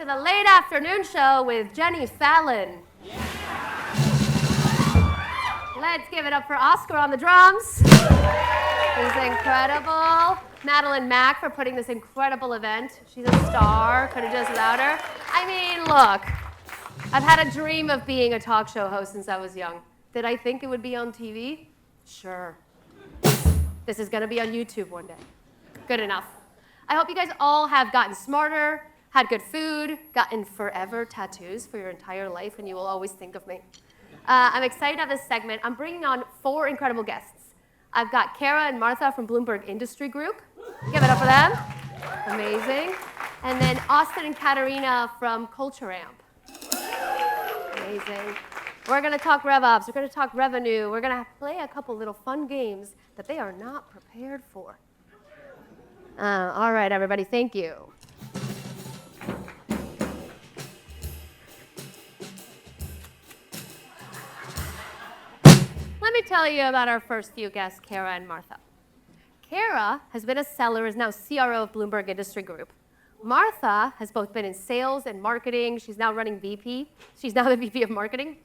to the late afternoon show with Jenny Fallon. Let's give it up for Oscar on the drums. He's incredible. Madeline Mack for putting this incredible event. She's a star. Could have just without her. I mean, look, I've had a dream of being a talk show host since I was young. Did I think it would be on TV? Sure. This is going to be on YouTube one day. Good enough. I hope you guys all have gotten smarter, had good food, gotten forever tattoos for your entire life, and you will always think of me. I'm excited to have this segment. I'm bringing on 4 incredible guests. I've got Kara and Martha from Bloomberg Industry Group. Give it up for them. Amazing. And then Austin and Katarina from Culture Amp. Amazing. We're going to talk RevOps. We're going to talk revenue. We're going to play a couple little fun games that they are not prepared for. All right, everybody. Thank you. Let me tell you about our first few guests, Kara and Martha. Kara has been a seller, is now CRO of Bloomberg Industry Group. Martha has both been in sales and marketing. She's now running VP. She's now the VP of marketing.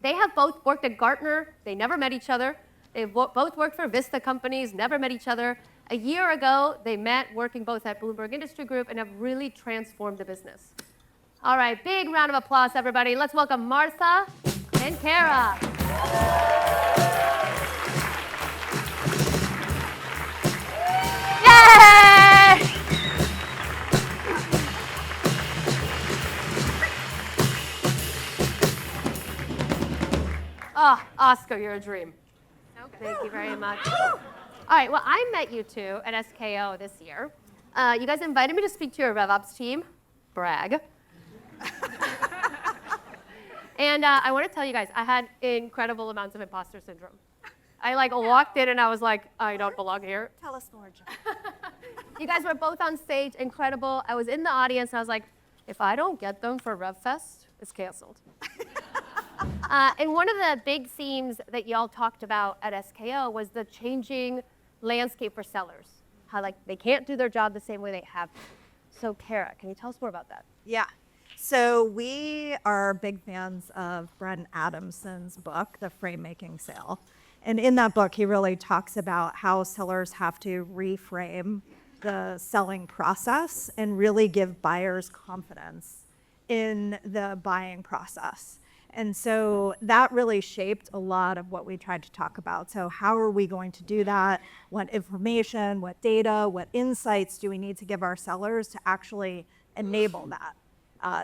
They have both worked at Gartner. They never met each other. They've both worked for Vista companies, never met each other. A year ago, they met working both at Bloomberg Industry Group and have really transformed the business. All right, big round of applause, everybody. Let's welcome Martha and Kara. Yay! Oh, Oscar, you're a dream. Okay. Thank you very much. All right, well, I met you two at SKO this year. You guys invited me to speak to your RevOps team. Brag. And I want to tell you guys, I had incredible amounts of imposter syndrome. I walked in and I was like, I don't belong here. Tell us more, Jen. You guys were both on stage, incredible. I was in the audience and I was like, if I don't get them for RevFest, it's canceled. And one of the big themes that y'all talked about at SKO was the changing landscape for sellers. How they can't do their job the same way they have. So Kara, can you tell us more about that? Yeah. So we are big fans of Brent Adamson's book, The Frame-Making Sale. And in that book, he really talks about how sellers have to reframe the selling process and really give buyers confidence in the buying process. And so that really shaped a lot of what we tried to talk about. So how are we going to do that? What information, what data, what insights do we need to give our sellers to actually enable that?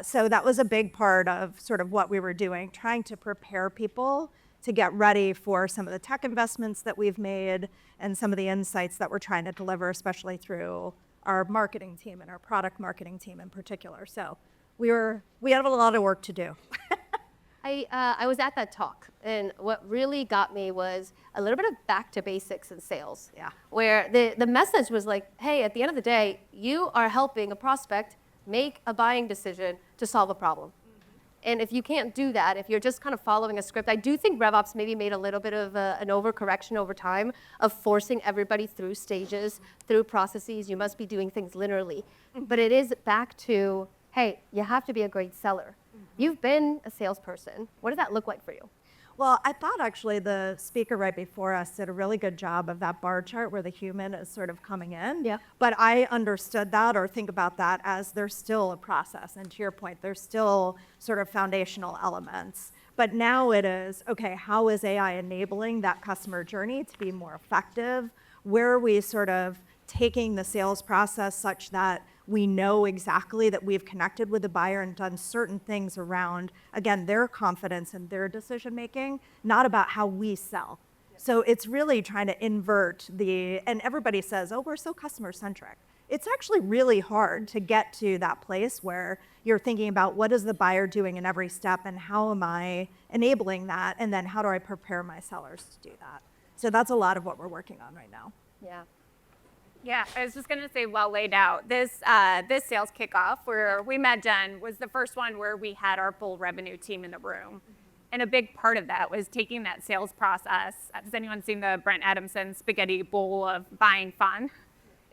So that was a big part of sort of what we were doing, trying to prepare people to get ready for some of the tech investments that we've made and some of the insights that we're trying to deliver, especially through our marketing team and our product marketing team in particular. So we have a lot of work to do. I was at that talk, and what really got me was a little bit of back to basics in sales. Yeah. Where the message was like, hey, at the end of the day, you are helping a prospect make a buying decision to solve a problem. And if you can't do that, if you're just kind of following a script, I do think RevOps maybe made a little bit of an overcorrection over time of forcing everybody through stages, through processes. You must be doing things linearly. But it is back to, hey, you have to be a great seller. You've been a salesperson. What does that look like for you? Well, I thought actually the speaker right before us did a really good job of that bar chart where the human is sort of coming in. Yeah. But I understood that or think about that as there's still a process. And to your point, there's still sort of foundational elements. But now it is, okay, how is AI enabling that customer journey to be more effective? Where are we sort of taking the sales process such that we know exactly that we've connected with the buyer and done certain things around, again, their confidence and their decision making, not about how we sell. So it's really trying to invert and everybody says, oh, we're so customer centric. It's actually really hard to get to that place where you're thinking about what is the buyer doing in every step and how am I enabling that, and then how do I prepare my sellers to do that? So that's a lot of what we're working on right now. Yeah. Yeah, I was just going to say, well laid out. This sales kickoff where we met Jen was the first one where we had our full revenue team in the room. And a big part of that was taking that sales process. Has anyone seen the Brent Adamson spaghetti bowl of buying fun?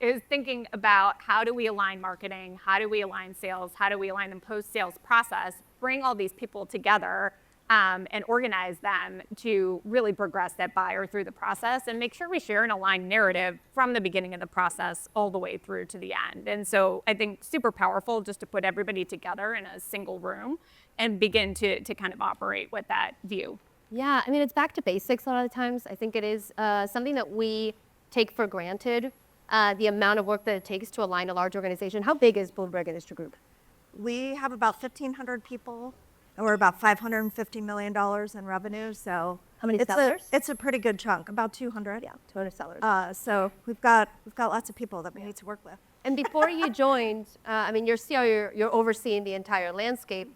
is thinking about how do we align marketing, how do we align sales, how do we align the post-sales process, bring all these people together and organize them to really progress that buyer through the process and make sure we share an aligned narrative from the beginning of the process all the way through to the end. And so I think super powerful just to put everybody together in a single room and begin to kind of operate with that view. Yeah, I mean, it's back to basics a lot of the times. I think it is something that we take for granted, the amount of work that it takes to align a large organization. How big is Bloomberg Industry Group? We have about 1,500 people, and we're about $550 million in revenue. So How many it's sellers? it's a pretty good chunk, about 200. Yeah, 200 sellers. So we've got lots of people that we need to work with. And before you joined, I mean, you're CRO, you're overseeing the entire landscape.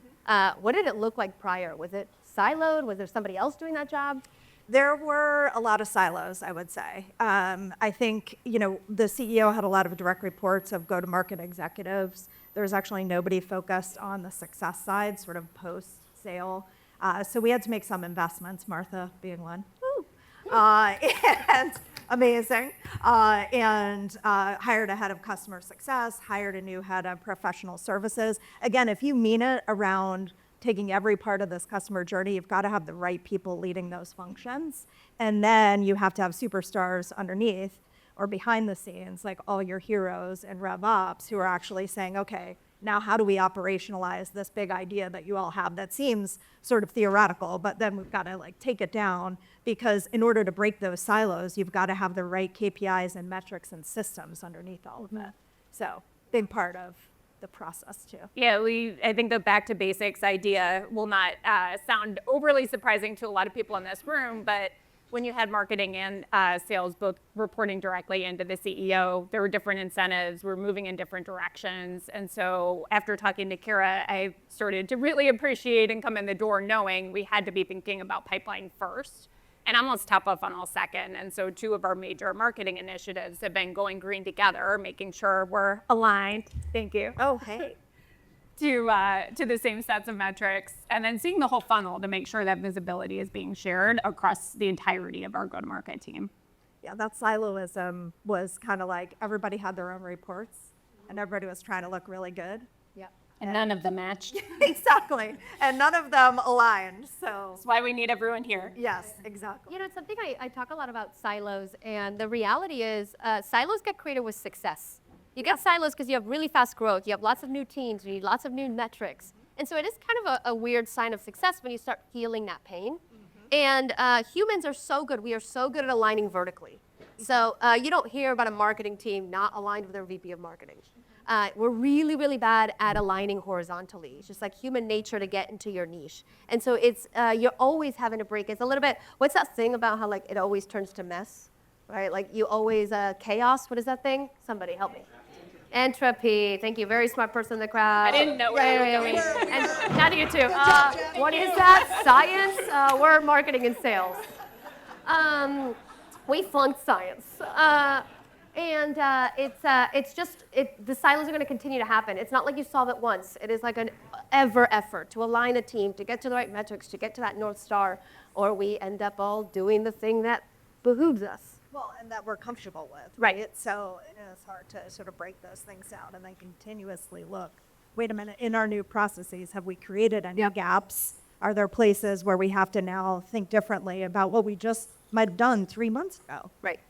What did it look like prior? Was it siloed? Was there somebody else doing that job? There were a lot of silos, I would say. I think, the CEO had a lot of direct reports of go-to-market executives. There was actually nobody focused on the success side, sort of post-sale. So we had to make some investments, Martha being one. And amazing. And hired a head of customer success, hired a new head of professional services. Again, if you mean it around taking every part of this customer journey, you've got to have the right people leading those functions. And then you have to have superstars underneath or behind the scenes, like all your heroes and RevOps who are actually saying, okay, now how do we operationalize this big idea that you all have that seems sort of theoretical, but then we've got to take it down, because in order to break those silos, you've got to have the right KPIs and metrics and systems underneath all of it. So big part of the process too. Yeah, I think the back to basics idea will not sound overly surprising to a lot of people in this room, but when you had marketing and sales both reporting directly into the CEO, there were different incentives, we're moving in different directions. And so after talking to Kara, I started to really appreciate and come in the door knowing we had to be thinking about pipeline first and almost top of funnel second. And so two of our major marketing initiatives have been going green together, making sure we're aligned. Thank you. Oh, hey. To the same sets of metrics, and then seeing the whole funnel to make sure that visibility is being shared across the entirety of our go-to-market team. Yeah, that siloism was kind of like everybody had their own reports and everybody was trying to look really good. Yeah. And none of them matched. Exactly. And none of them aligned. So, That's why we need everyone here. yes, exactly. You know, it's something I talk a lot about silos, and the reality is silos get created with success. You get silos because you have really fast growth, you have lots of new teams, you need lots of new metrics. And so it is kind of a weird sign of success when you start feeling that pain. And humans are so good, we are so good at aligning vertically. So you don't hear about a marketing team not aligned with their VP of marketing. We're really, really bad at aligning horizontally. It's just like human nature to get into your niche. And so it's, you're always having to break. It's a little bit, what's that thing about how it always turns to mess, right? Like you always, chaos, what is that thing? Somebody help me. Entropy. Thank you. Very smart person in the crowd. I didn't know where you were going. And now to you too. What is that? Science? We're marketing and sales. We flunked science. The silos are going to continue to happen. It's not like you solve it once. It is like an ever effort to align a team, to get to the right metrics, to get to that North Star, or we end up all doing the thing that behooves us. Well, and that we're comfortable with. Right. So it's hard to sort of break those things out and then continuously look, wait a minute, in our new processes, have we created any gaps? Are there places where we have to now think differently about what we just might have done 3 months ago? Right.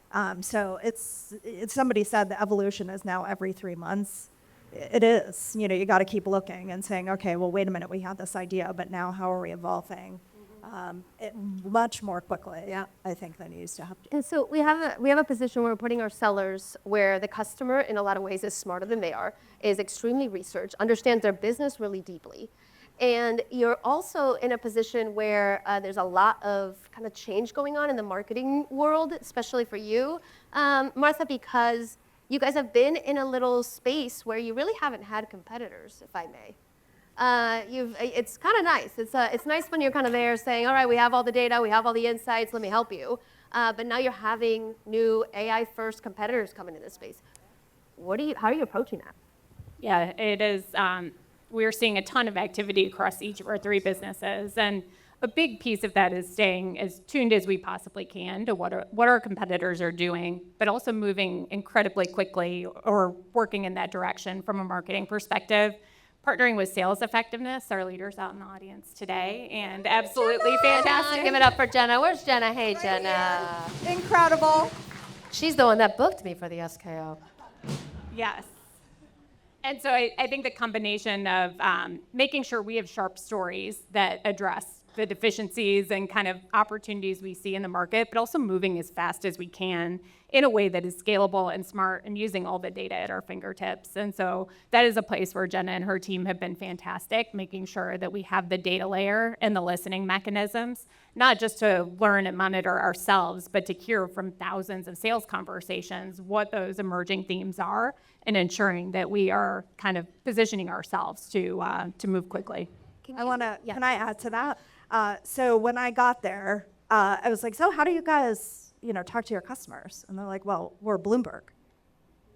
So it's somebody said the evolution is now every 3 months. It is. You got to keep looking and saying, okay, well, wait a minute, we had this idea, but now how are we evolving? Much more quickly, I think, than you used to have to. And so we have a position where we're putting our sellers where the customer, in a lot of ways, is smarter than they are, is extremely researched, understands their business really deeply. And you're also in a position where there's a lot of kind of change going on in the marketing world, especially for you, Martha, because you guys have been in a little space where you really haven't had competitors, if I may. It's kind of nice. It's nice when you're kind of there saying, all right, we have all the data, we have all the insights, let me help you. But now you're having new AI-first competitors come into this space. How are you approaching that? Yeah, it is. We're seeing a ton of activity across each of our three businesses. And a big piece of that is staying as tuned as we possibly can to what our competitors are doing, but also moving incredibly quickly or working in that direction from a marketing perspective. Partnering with sales effectiveness, our leaders out in the audience today, and absolutely fantastic. Give it up for Jenna. Where's Jenna? Hey, Jenna. Incredible. She's the one that booked me for the SKO. Yes. And so I think the combination of making sure we have sharp stories that address the deficiencies and kind of opportunities we see in the market, but also moving as fast as we can in a way that is scalable and smart and using all the data at our fingertips. And so that is a place where Jenna and her team have been fantastic, making sure that we have the data layer and the listening mechanisms, not just to learn and monitor ourselves, but to hear from thousands of sales conversations what those emerging themes are and ensuring that we are kind of positioning ourselves to move quickly. Can I add to that? So when I got there, I was like, so how do you guys, talk to your customers? And they're like, well, we're Bloomberg.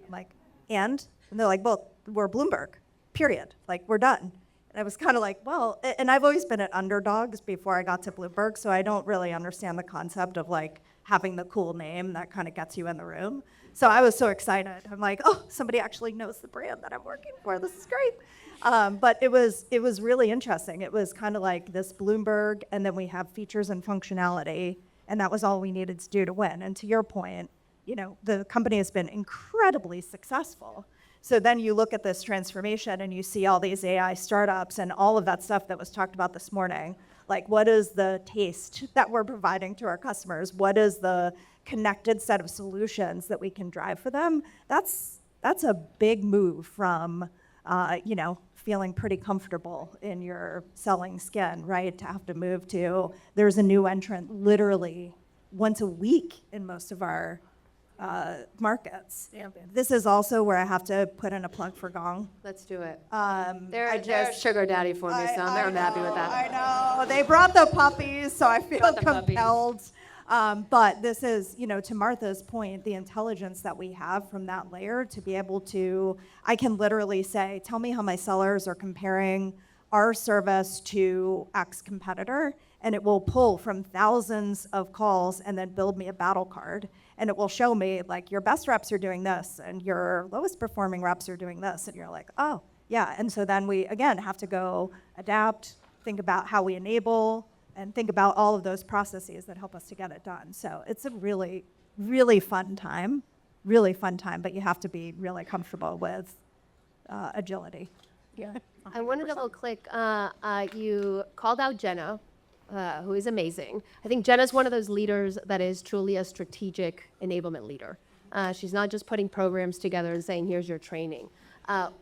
I'm like, and they're like, well, we're Bloomberg, period. Like, we're done. And I was kind of like, well, and I've always been at underdogs before I got to Bloomberg, so I don't really understand the concept of like having the cool name that kind of gets you in the room. So I was so excited. I'm like, oh, somebody actually knows the brand that I'm working for. This is great. But it was really interesting. It was kind of like this Bloomberg, and then we have features and functionality, and that was all we needed to do to win. And to your point, the company has been incredibly successful. So then you look at this transformation and you see all these AI startups and all of that stuff that was talked about this morning. Like, what is the taste that we're providing to our customers? What is the connected set of solutions that we can drive for them? That's a big move from, feeling pretty comfortable in your selling skin, right? To have to move to, there's a new entrant literally once a week in most of our markets. Yeah. This is also where I have to put in a plug for Gong. Let's do it. They're They're sugar daddy for me, so I'm happy with that. I know. They brought the puppies, so I feel compelled. But this is, to Martha's point, the intelligence that we have from that layer to be able to, I can literally say, tell me how my sellers are comparing our service to X competitor, and it will pull from thousands of calls and then build me a battle card. And it will show me, like, your best reps are doing this, and your lowest performing reps are doing this. And you're like, oh, yeah. And so then we, again, have to go adapt, think about how we enable, and think about all of those processes that help us to get it done. So it's a really, really fun time, but you have to be really comfortable with agility. Yeah. I want to double click. You called out Jenna, who is amazing. I think Jenna's one of those leaders that is truly a strategic enablement leader. She's not just putting programs together and saying, here's your training.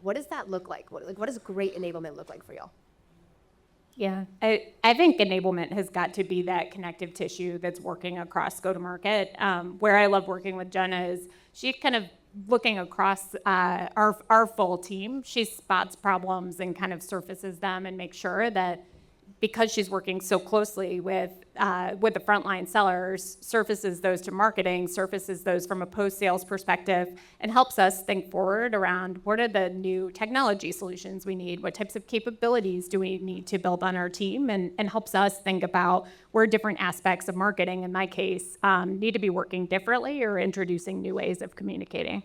What does that look like? What does great enablement look like for y'all? Yeah, I think enablement has got to be that connective tissue that's working across go-to-market. Where I love working with Jenna is she's kind of looking across our full team. She spots problems and kind of surfaces them and makes sure that because she's working so closely with the frontline sellers, surfaces those to marketing, surfaces those from a post-sales perspective, and helps us think forward around what are the new technology solutions we need, what types of capabilities do we need to build on our team, and helps us think about where different aspects of marketing, in my case, need to be working differently or introducing new ways of communicating.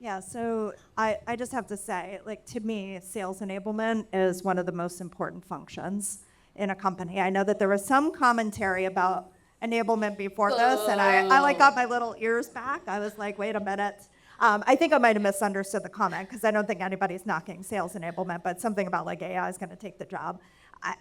Yeah, so I just have to say, like, to me, sales enablement is one of the most important functions in a company. I know that there was some commentary about enablement before this, and I like got my little ears back. I was like, wait a minute. I think I might have misunderstood the comment because I don't think anybody's knocking sales enablement, but something about like AI is going to take the job.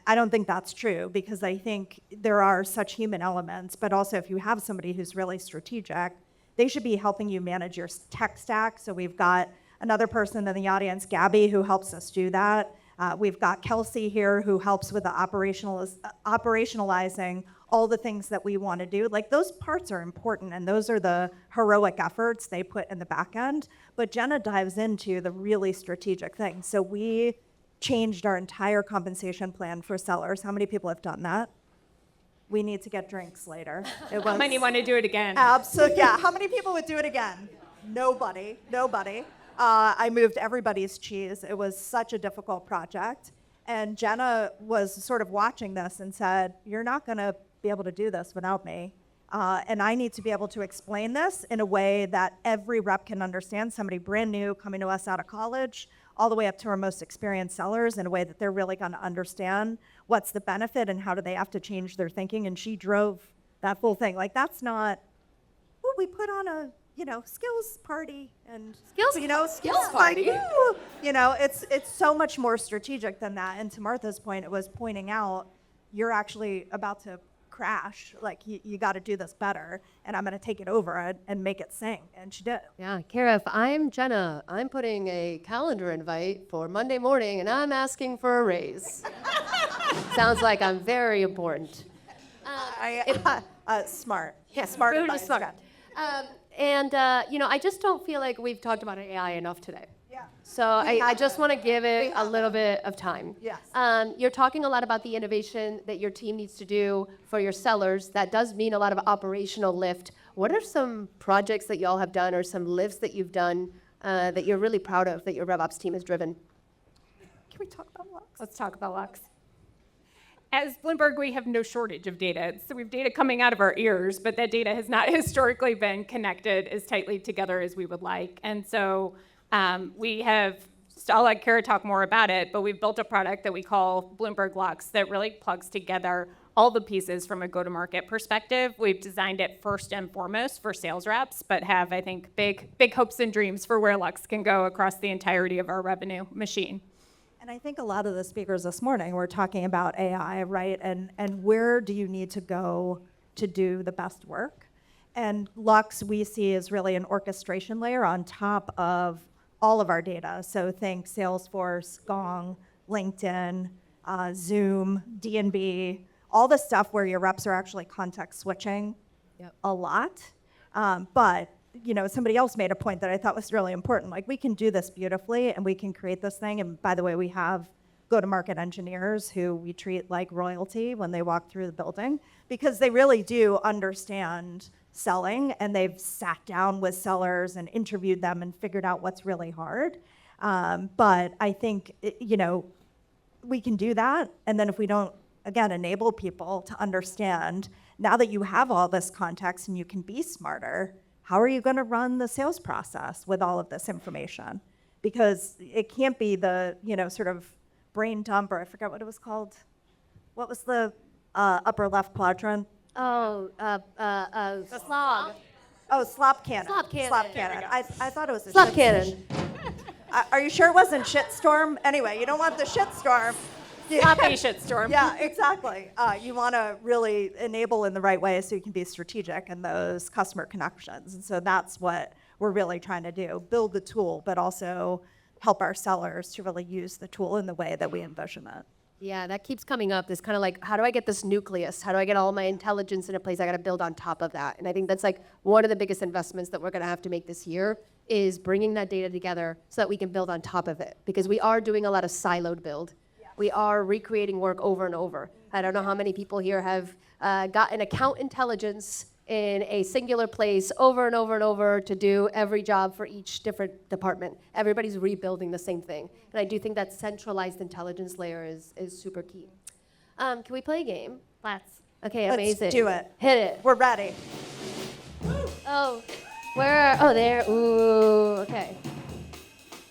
I don't think that's true because I think there are such human elements, but also if you have somebody who's really strategic, they should be helping you manage your tech stack. So we've got another person in the audience, Gabby, who helps us do that. We've got Kelsey here who helps with the operationalizing all the things that we want to do. Like, those parts are important, and those are the heroic efforts they put in the back end. But Jenna dives into the really strategic things. So we changed our entire compensation plan for sellers. How many people have done that? We need to get drinks later. How many want to do it again? Absolutely, yeah. How many people would do it again? Nobody. I moved everybody's cheese. It was such a difficult project. And Jenna was sort of watching this and said, you're not going to be able to do this without me. And I need to be able to explain this in a way that every rep can understand, somebody brand new coming to us out of college, all the way up to our most experienced sellers, in a way that they're really going to understand what's the benefit and how do they have to change their thinking. And she drove that full thing. Like, that's not, oh, we put on a, skills party and Skills party. woo! It's so much more strategic than that. And to Martha's point, it was pointing out you're actually about to crash. Like, you got to do this better, and I'm going to take it over and make it sing. And she did. Yeah, Kara, if I'm Jenna, I'm putting a calendar invite for Monday morning, and I'm asking for a raise. Sounds like I'm very important. Smart. Yeah, Smart really advice. smart. I just don't feel like we've talked about AI enough today. Yeah. So I just want to give it a little bit of time. Yes. You're talking a lot about the innovation that your team needs to do for your sellers. That does mean a lot of operational lift. What are some projects that y'all have done or some lifts that you've done that you're really proud of that your RevOps team has driven? Can we talk about Lux? Let's talk about Lux. As Bloomberg, we have no shortage of data. So we have data coming out of our ears, but that data has not historically been connected as tightly together as we would like. And so we have, I'll let Kara talk more about it, but we've built a product that we call Bloomberg Lux that really plugs together all the pieces from a go-to-market perspective. We've designed it first and foremost for sales reps, but have, I think, big hopes and dreams for where Lux can go across the entirety of our revenue machine. And I think a lot of the speakers this morning were talking about AI, right? And where do you need to go to do the best work? And Lux, we see, is really an orchestration layer on top of all of our data. So think Salesforce, Gong, LinkedIn, Zoom, D&B, all the stuff where your reps are actually context switching a lot. But somebody else made a point that I thought was really important. Like, we can do this beautifully, and we can create this thing. And by the way, we have go-to-market engineers who we treat like royalty when they walk through the building, because they really do understand selling, and they've sat down with sellers and interviewed them and figured out what's really hard. But I think, we can do that. And then if we don't, again, enable people to understand, now that you have all this context and you can be smarter, how are you going to run the sales process with all of this information? Because it can't be the, sort of brain dump, or I forget what it was called. What was the upper left quadrant? Oh, slog. Oh, slop cannon. Slop cannon. Slop cannon. I thought it was a Slop shit- cannon. Are you sure it wasn't shitstorm? Anyway, you don't want the shitstorm. Sloppy shitstorm. Yeah, exactly. You want to really enable in the right way so you can be strategic in those customer connections. And so that's what we're really trying to do, build the tool, but also help our sellers to really use the tool in the way that we envision it. Yeah, that keeps coming up. This kind of like, how do I get this nucleus? How do I get all my intelligence in a place? I got to build on top of that. And I think that's like one of the biggest investments that we're going to have to make this year, is bringing that data together so that we can build on top of it. Because we are doing a lot of siloed build. We are recreating work over and over. I don't know how many people here have gotten account intelligence in a singular place over and over and over to do every job for each different department. Everybody's rebuilding the same thing. And I do think that centralized intelligence layer is super key. Can we play a game? Let's. Okay, Let's amazing. do it. Hit it. We're ready. Oh, where? Oh, there. Ooh, okay.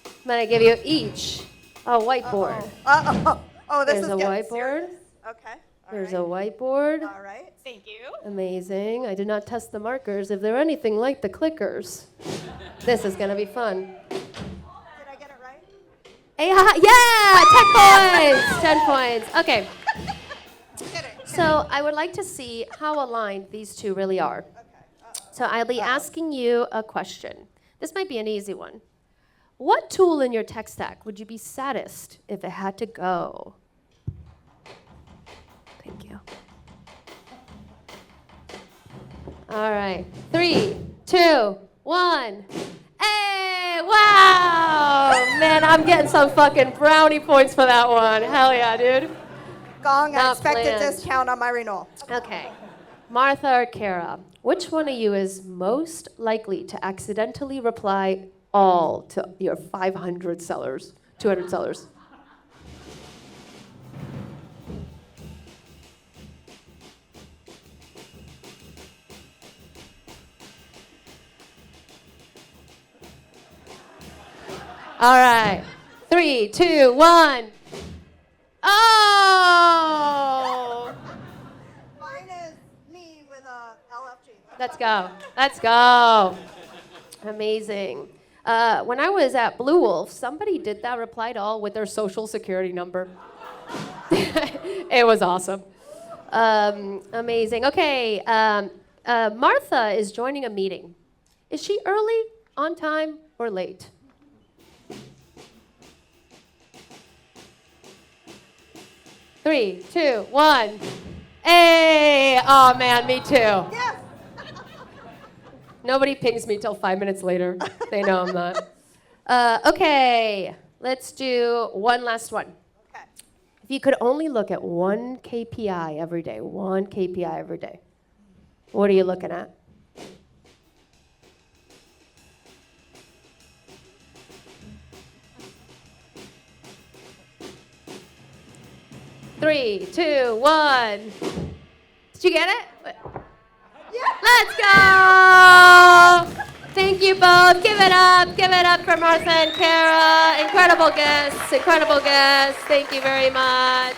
I'm gonna give you each a whiteboard. Oh, this There's is a getting whiteboard. serious. Okay. All There's right. a whiteboard. All right. Thank you. Amazing. I did not test the markers. If they're anything like the clickers, this is gonna be fun. Did I get it right? Yeah, 10 points. 10 points. Okay. Get it. So I would like to see how aligned these two really are. So I'll be asking you a question. This might be an easy one. What tool in your tech stack would you be saddest if it had to go? Thank you. All right. 3, 2, 1. Hey, wow! Man, I'm getting some fucking brownie points for that one. Hell yeah, dude. Gong, I Not expect a planned. discount on my renewal. Okay. Martha or Kara, which one of you is most likely to accidentally reply all to your 500 sellers, 200 sellers? All right. 3, 2, 1. Oh! Mine is me with a LFG. Let's go. Let's go. Amazing. When I was at Blue Wolf, somebody did that reply to all with their social security number. It was awesome. Amazing. Okay. Martha is joining a meeting. Is she early, on time, or late? Three, two, one. Hey! Oh man, me too. Yes. Nobody pings me till 5 minutes later. They know I'm not. Okay, let's do one last one. Okay. If you could only look at one KPI every day, what are you looking at? Three, two, one. Did you get it? Let's go! Thank you both. Give it up for Martha and Kara. Incredible guests. Thank you very much.